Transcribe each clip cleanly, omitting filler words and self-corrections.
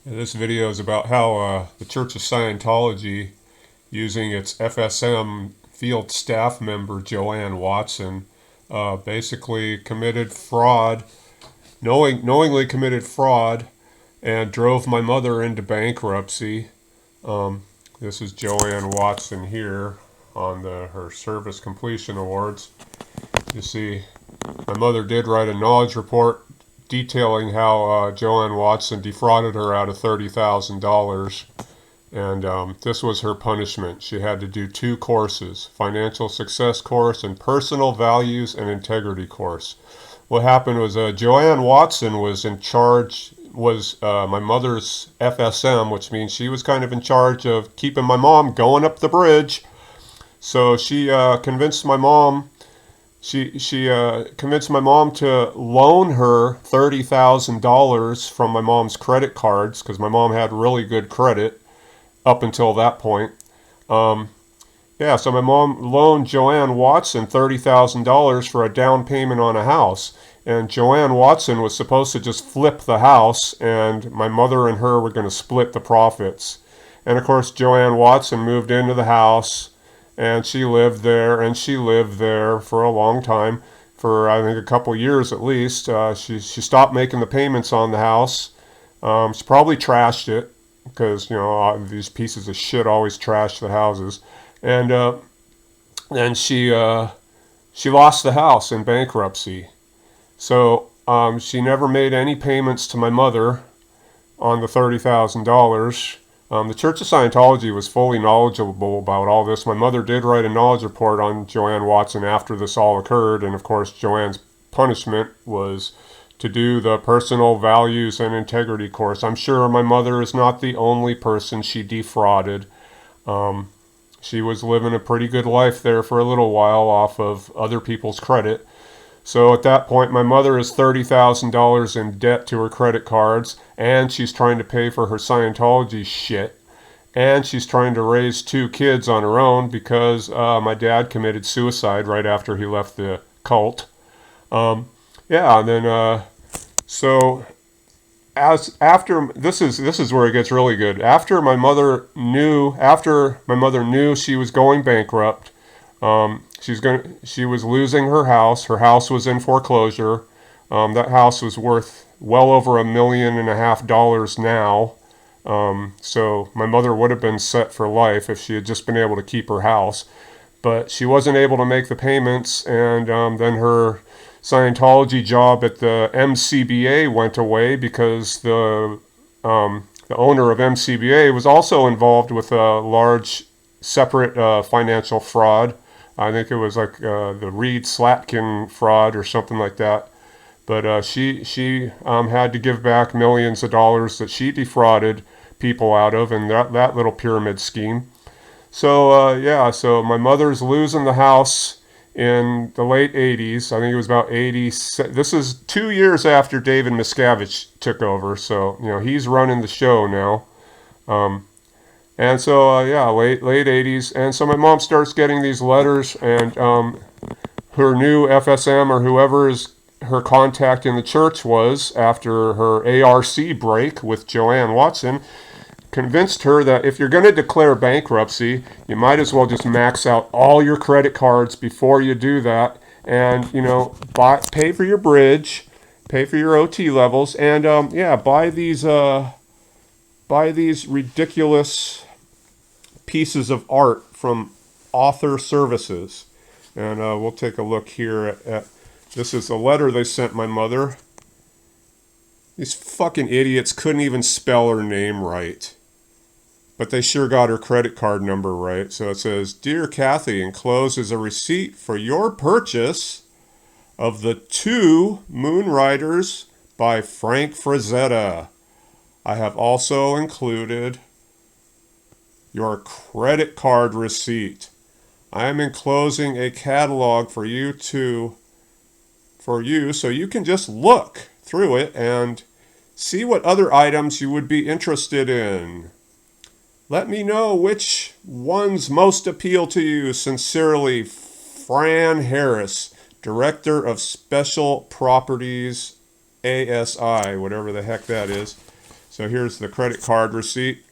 This video is about how the Church of Scientology, using its FSM field staff member Joanne Watson, basically committed fraud, knowingly committed fraud, and drove my mother into bankruptcy. This is Joanne Watson here on her service completion awards. You see, my mother did write a knowledge report detailing how Joanne Watson defrauded her out of $30,000. And this was her punishment. She had to do two courses, financial success course and personal values and integrity course. What happened was Joanne Watson was in charge, was my mother's FSM, which means she was kind of in charge of keeping my mom going up the bridge. So she convinced my mom she convinced my mom to loan her $30,000 from my mom's credit cards because my mom had really good credit up until that point. So my mom loaned Joanne Watson $30,000 for a down payment on a house. And Joanne Watson was supposed to just flip the house, and my mother and her were going to split the profits. And of course, Joanne Watson moved into the house, and she lived there for a long time, for I think a couple years at least. She stopped making the payments on the house. She probably trashed it because these pieces of shit always trash the houses, and she lost the house in bankruptcy. So she never made any payments to my mother on the $30,000. The Church of Scientology was fully knowledgeable about all this. My mother did write a knowledge report on Joanne Watson after this all occurred, and of course Joanne's punishment was to do the personal values and integrity course. I'm sure my mother is not the only person she defrauded. She was living a pretty good life there for a little while off of other people's credit. So at that point, my mother is $30,000 in debt to her credit cards, and she's trying to pay for her Scientology shit, and she's trying to raise two kids on her own because my dad committed suicide right after he left the cult. So as after this is where it gets really good. After my mother knew she was going bankrupt. She was losing her house. Her house was in foreclosure. That house was worth well over $1.5 million now. So my mother would have been set for life if she had just been able to keep her house. But she wasn't able to make the payments, and then her Scientology job at the MCBA went away because the owner of MCBA was also involved with a large separate financial fraud. I think it was like the Reed Slatkin fraud or something like that. But she had to give back millions of dollars that she defrauded people out of in that little pyramid scheme. So my mother's losing the house in the late 80s. I think it was about 80. This is 2 years after David Miscavige took over. So, he's running the show now. Late 80s. And so my mom starts getting these letters, and her new FSM or whoever her contact in the church was after her ARC break with Joanne Watson convinced her that if you're going to declare bankruptcy, you might as well just max out all your credit cards before you do that, and pay for your bridge, pay for your OT levels, and buy these ridiculous pieces of art from Author Services. And we'll take a look here at this is a letter they sent my mother. These fucking idiots couldn't even spell her name right. But they sure got her credit card number right. So it says, "Dear Kathy, enclosed is a receipt for your purchase of the 2 Moonriders by Frank Frazetta. I have also included your credit card receipt. I am enclosing a catalog for you so you can just look through it and see what other items you would be interested in. Let me know which ones most appeal to you. Sincerely, Fran Harris, Director of Special Properties, ASI, whatever the heck that is." So here's the credit card receipt.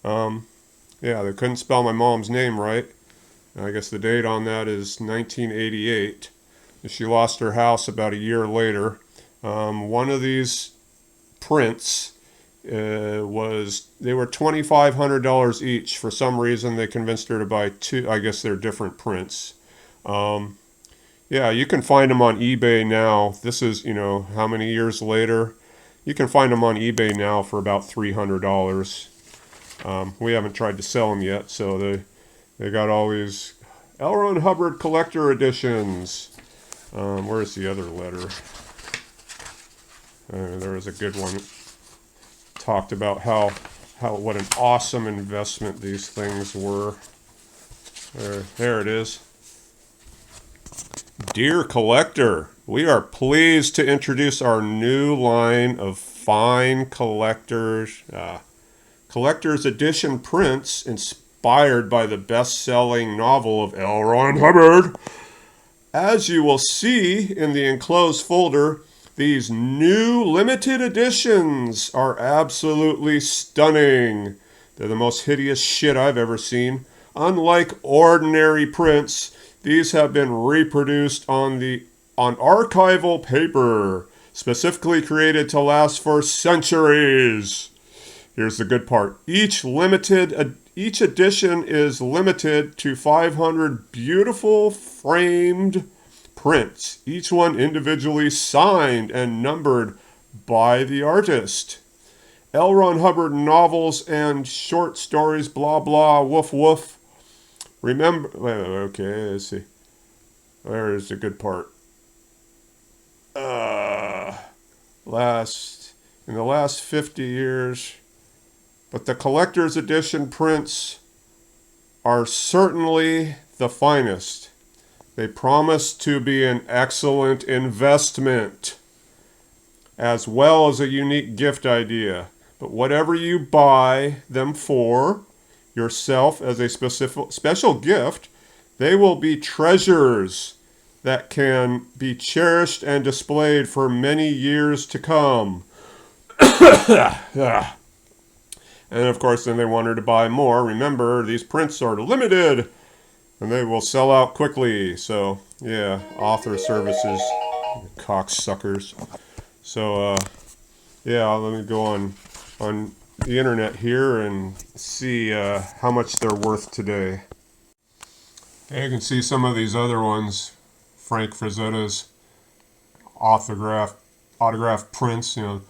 Yeah, they couldn't spell my mom's name right. I guess the date on that is 1988. She lost her house about a year later. One of these prints they were $2,500 each. For some reason, they convinced her to buy two. I guess they're different prints. Yeah, you can find them on eBay now. This is, how many years later? You can find them on eBay now for about $300. We haven't tried to sell them yet, so they got all these L. Ron Hubbard collector editions. Where's the other letter? There was a good one. Talked about how what an awesome investment these things were. There it is. Dear collector, we are pleased to introduce our new line of fine collector's edition prints inspired by the best-selling novel of L. Ron Hubbard. As you will see in the enclosed folder, these new limited editions are absolutely stunning. They're the most hideous shit I've ever seen. Unlike ordinary prints, these have been reproduced on archival paper, specifically created to last for centuries. Here's the good part. Each edition is limited to 500 beautiful framed prints, each one individually signed and numbered by the artist. L. Ron Hubbard novels and short stories, blah blah, woof woof. Remember, okay, let's see. There's the good part. In the last 50 years, but the collector's edition prints are certainly the finest. They promise to be an excellent investment, as well as a unique gift idea. But whatever you buy them for yourself as a special gift, they will be treasures that can be cherished and displayed for many years to come. And of course, then they want her to buy more. Remember, these prints are limited, and they will sell out quickly. So, yeah, author services, cocksuckers. So, yeah, let me go on the internet here and see how much they're worth today. You can see some of these other ones. Frank Frazetta's autograph prints, they're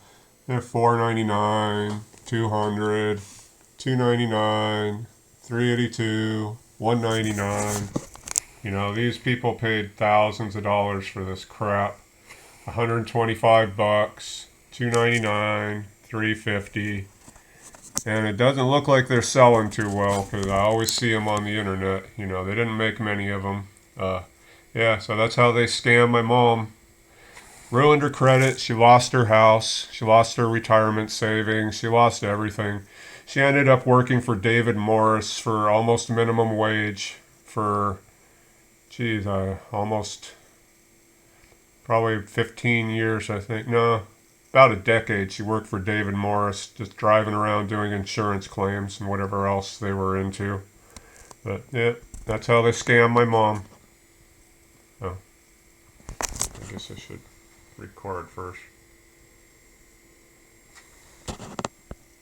$4.99, $200, $2.99, $3.82, $1.99. These people paid thousands of dollars for this crap. $125, $2.99, $3.50, and it doesn't look like they're selling too well because I always see them on the internet. They didn't make many of them. Yeah, so that's how they scammed my mom. Ruined her credit. She lost her house. She lost her retirement savings. She lost everything. She ended up working for David Morris for almost minimum wage for, almost probably 15 years, I think. No, about a decade she worked for David Morris, just driving around doing insurance claims and whatever else they were into. But, yeah, that's how they scammed my mom. Oh, I guess I should record first.